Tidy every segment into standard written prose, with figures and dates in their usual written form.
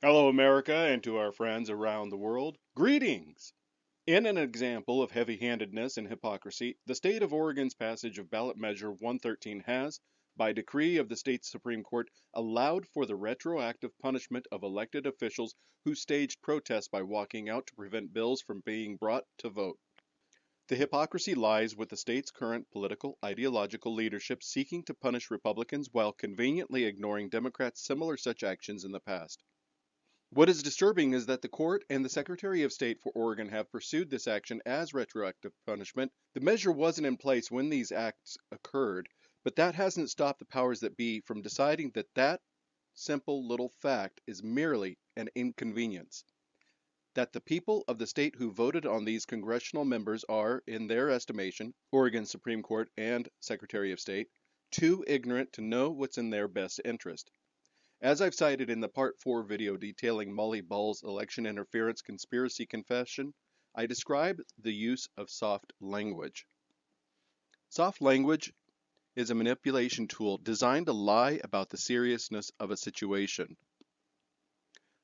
Hello, America, and to our friends around the world, greetings! In an example of heavy handedness and hypocrisy, the state of Oregon's passage of ballot measure 113 has, by decree of the state's Supreme Court, allowed for the retroactive punishment of elected officials who staged protests by walking out to prevent bills from being brought to vote. The hypocrisy lies with the state's current political ideological leadership seeking to punish Republicans while conveniently ignoring Democrats' similar such actions in the past. What is disturbing is that the court and the Secretary of State for Oregon have pursued this action as retroactive punishment. The measure wasn't in place when these acts occurred, but that hasn't stopped the powers that be from deciding that that simple little fact is merely an inconvenience. That the people of the state who voted on these congressional members are, in their estimation, Oregon Supreme Court and Secretary of State, too ignorant to know what's in their best interest. As I've cited in the Part 4 video detailing Molly Ball's election interference conspiracy confession, I describe the use of soft language. Soft language is a manipulation tool designed to lie about the seriousness of a situation.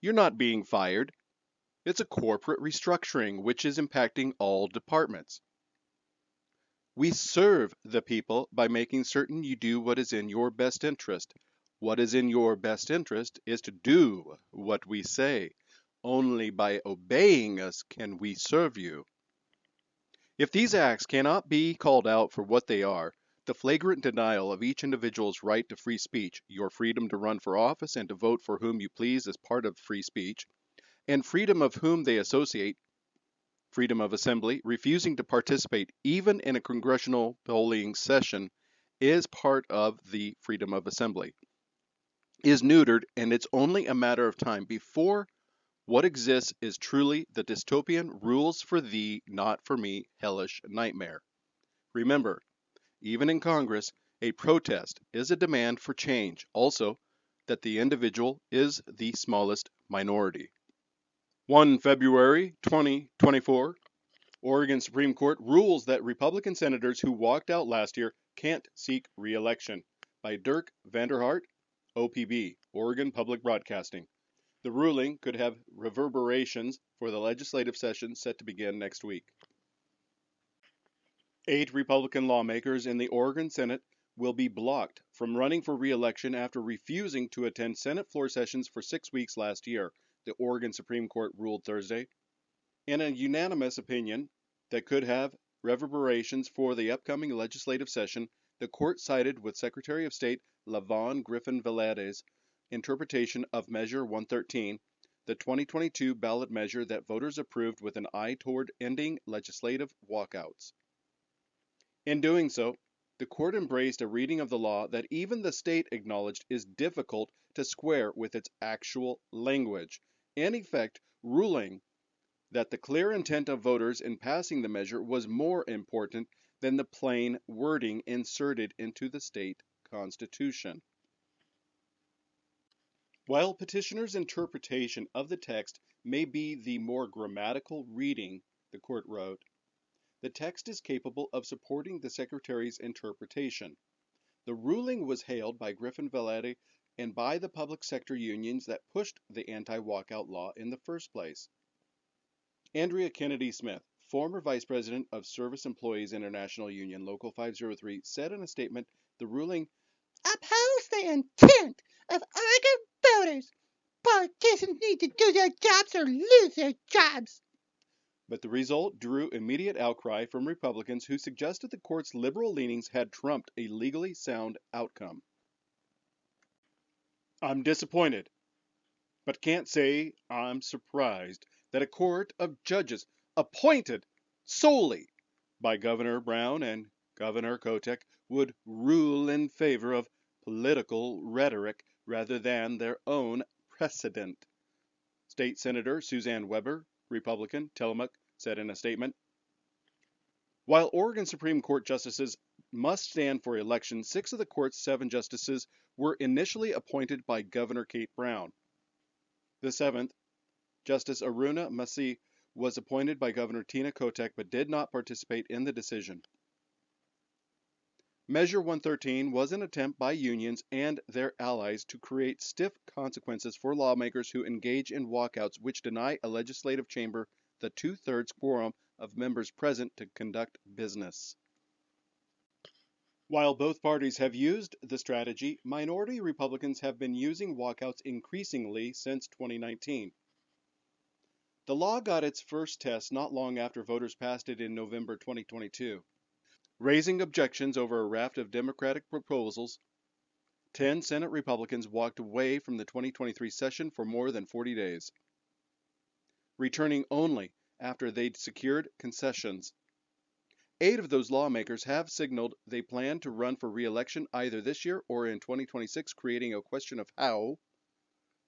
You're not being fired. It's a corporate restructuring which is impacting all departments. We serve the people by making certain you do what is in your best interest. What is in your best interest is to do what we say. Only by obeying us can we serve you. If these acts cannot be called out for what they are, the flagrant denial of each individual's right to free speech, your freedom to run for office and to vote for whom you please as part of free speech, and freedom of whom they associate, freedom of assembly, refusing to participate even in a congressional polling session is part of the freedom of assembly, is neutered, and it's only a matter of time before what exists is truly the dystopian rules for thee, not for me, hellish nightmare. Remember, even in Congress, a protest is a demand for change, also that the individual is the smallest minority. 1 February 2024, Oregon Supreme Court rules that Republican senators who walked out last year can't seek re-election. By Dirk Vanderhart, OPB, Oregon Public Broadcasting. The ruling could have reverberations for the legislative session set to begin next week. 8 Republican lawmakers in the Oregon Senate will be blocked from running for re-election after refusing to attend Senate floor sessions for 6 weeks last year, the Oregon Supreme Court ruled Thursday. In a unanimous opinion that could have reverberations for the upcoming legislative session, the court sided with Secretary of State Lavon Griffin-Velasquez's interpretation of Measure 113, the 2022 ballot measure that voters approved with an eye toward ending legislative walkouts. In doing so, the court embraced a reading of the law that even the state acknowledged is difficult to square with its actual language, in effect ruling that the clear intent of voters in passing the measure was more important than the plain wording inserted into the state constitution. While petitioners' interpretation of the text may be the more grammatical reading, the court wrote, the text is capable of supporting the Secretary's interpretation. The ruling was hailed by Griffin-Velasquez and by the public sector unions that pushed the anti-walkout law in the first place. Andrea Kennedy Smith, former vice president of Service Employees International Union Local 503, said in a statement the ruling oppose the intent of Oregon voters. Politicians need to do their jobs or lose their jobs. But the result drew immediate outcry from Republicans who suggested the court's liberal leanings had trumped a legally sound outcome. I'm disappointed, but can't say I'm surprised that a court of judges appointed solely by Governor Brown and Governor Kotek would rule in favor of political rhetoric rather than their own precedent. State Senator Suzanne Weber, Republican, Tillamook, said in a statement, while Oregon Supreme Court justices must stand for election, 6 of the court's 7 justices were initially appointed by Governor Kate Brown. The 7th, Justice Aruna Masi, was appointed by Governor Tina Kotek but did not participate in the decision. Measure 113 was an attempt by unions and their allies to create stiff consequences for lawmakers who engage in walkouts which deny a legislative chamber the two-thirds quorum of members present to conduct business. While both parties have used the strategy, minority Republicans have been using walkouts increasingly since 2019. The law got its first test not long after voters passed it in November 2022. Raising objections over a raft of Democratic proposals, 10 Senate Republicans walked away from the 2023 session for more than 40 days, returning only after they'd secured concessions. 8 of those lawmakers have signaled they plan to run for re-election either this year or in 2026, creating a question of how,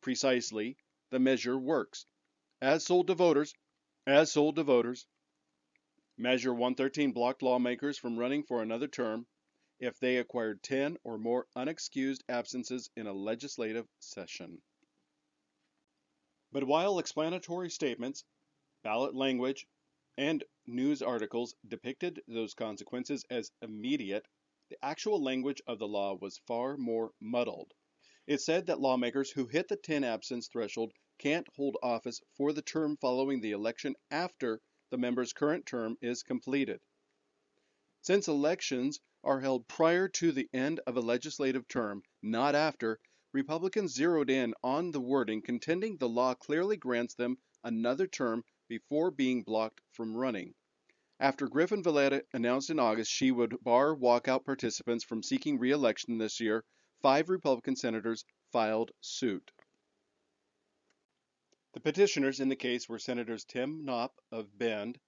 precisely, the measure works. As sold to voters, Measure 113 blocked lawmakers from running for another term if they acquired 10 or more unexcused absences in a legislative session. But while explanatory statements, ballot language, and news articles depicted those consequences as immediate, the actual language of the law was far more muddled. It said that lawmakers who hit the 10 absence threshold can't hold office for the term following the election after the member's current term is completed. Since elections are held prior to the end of a legislative term, not after, Republicans zeroed in on the wording, contending the law clearly grants them another term before being blocked from running. After Griffin Valletta announced in August she would bar walkout participants from seeking re-election this year, 5 Republican senators filed suit. The petitioners in the case were Senators Tim Knopp of Bend,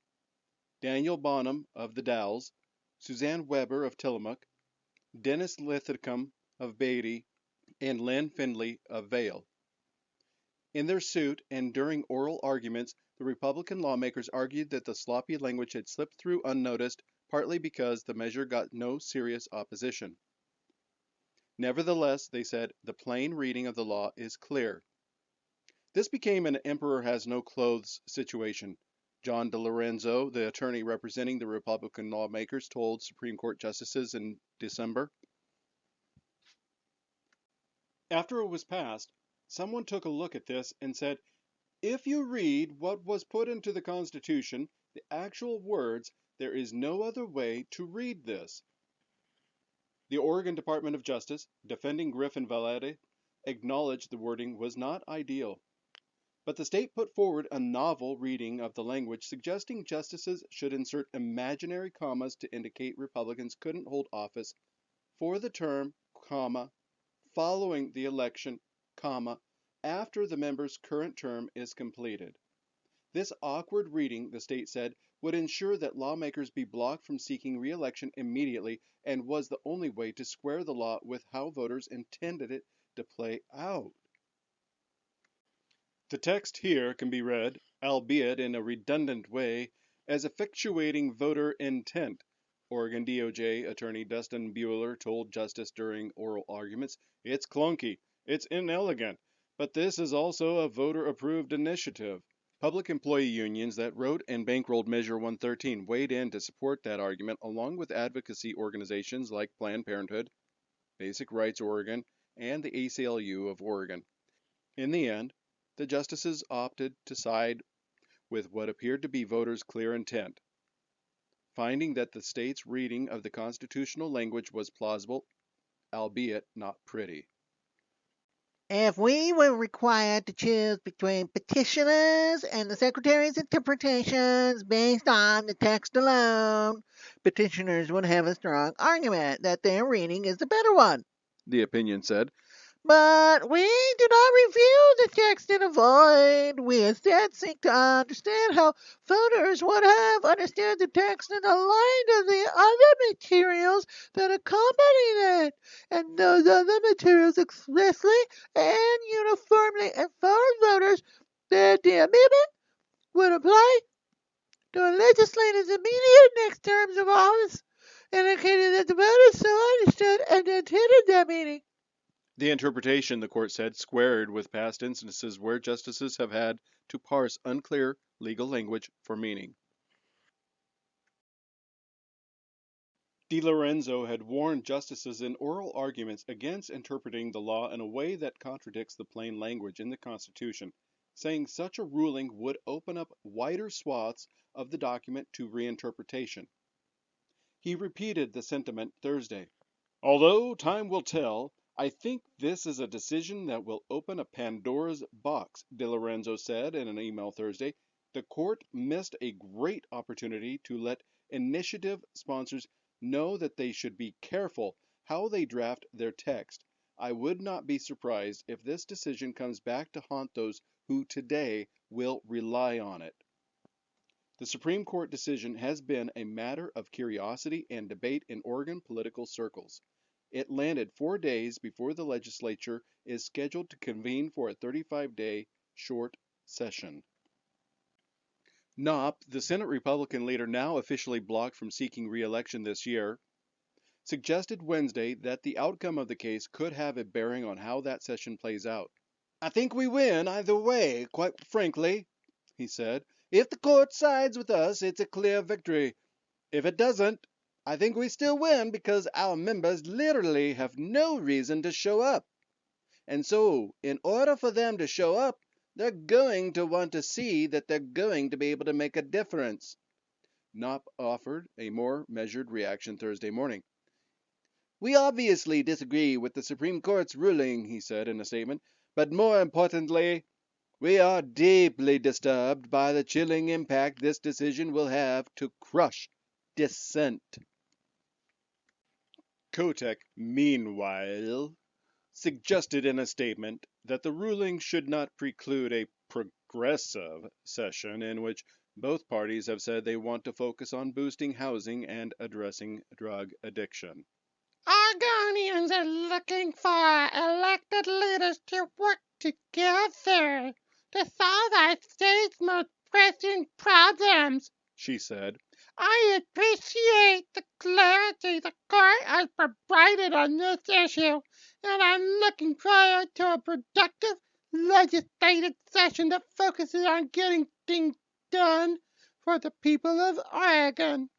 Daniel Bonham of the Dalles, Suzanne Weber of Tillamook, Dennis Linthicum of Beatty, and Lynn Findley of Vail. In their suit and during oral arguments, the Republican lawmakers argued that the sloppy language had slipped through unnoticed, partly because the measure got no serious opposition. Nevertheless, they said, the plain reading of the law is clear. This became an emperor has no clothes situation. John DeLorenzo, the attorney representing the Republican lawmakers, told Supreme Court justices in December. After it was passed, someone took a look at this and said, if you read what was put into the Constitution, the actual words, there is no other way to read this. The Oregon Department of Justice, defending Griffin Valletta, acknowledged the wording was not ideal. But the state put forward a novel reading of the language, suggesting justices should insert imaginary commas to indicate Republicans couldn't hold office for the term, comma, following the election, comma, after the member's current term is completed. This awkward reading, the state said, would ensure that lawmakers be blocked from seeking re-election immediately and was the only way to square the law with how voters intended it to play out. The text here can be read, albeit in a redundant way, as effectuating voter intent. Oregon DOJ Attorney Dustin Buehler told Justice during oral arguments, it's clunky, it's inelegant, but this is also a voter-approved initiative. Public employee unions that wrote and bankrolled Measure 113 weighed in to support that argument, along with advocacy organizations like Planned Parenthood, Basic Rights Oregon, and the ACLU of Oregon. In the end, the justices opted to side with what appeared to be voters' clear intent, finding that the state's reading of the constitutional language was plausible, albeit not pretty. If we were required to choose between petitioners and the Secretary's interpretations based on the text alone, petitioners would have a strong argument that their reading is the better one, the opinion said. But we do not review the text in a void. We instead seek to understand how voters would have understood the text in the light of the other materials that accompanied it. And those other materials expressly and uniformly informed voters that the amendment would apply to a legislator's immediate next terms of office, indicating that the voters so understood and intended that meaning. The interpretation, the court said, squared with past instances where justices have had to parse unclear legal language for meaning. DiLorenzo had warned justices in oral arguments against interpreting the law in a way that contradicts the plain language in the Constitution, saying such a ruling would open up wider swaths of the document to reinterpretation. He repeated the sentiment Thursday. Although time will tell, I think this is a decision that will open a Pandora's box, DiLorenzo said in an email Thursday. The court missed a great opportunity to let initiative sponsors know that they should be careful how they draft their text. I would not be surprised if this decision comes back to haunt those who today will rely on it. The Supreme Court decision has been a matter of curiosity and debate in Oregon political circles. It landed 4 days before the legislature is scheduled to convene for a 35-day short session. Knopp, the Senate Republican leader now officially blocked from seeking re-election this year, suggested Wednesday that the outcome of the case could have a bearing on how that session plays out. I think we win either way, quite frankly, he said. If the court sides with us, it's a clear victory. If it doesn't, I think we still win because our members literally have no reason to show up. And so, in order for them to show up, they're going to want to see that they're going to be able to make a difference. Knopp offered a more measured reaction Thursday morning. We obviously disagree with the Supreme Court's ruling, he said in a statement, but more importantly, we are deeply disturbed by the chilling impact this decision will have to crush dissent. Kotek, meanwhile, suggested in a statement that the ruling should not preclude a progressive session in which both parties have said they want to focus on boosting housing and addressing drug addiction. Oregonians are looking for elected leaders to work together to solve our state's most pressing problems, she said. I appreciate the clarity the court has provided on this issue, and I'm looking forward to a productive legislative session that focuses on getting things done for the people of Oregon.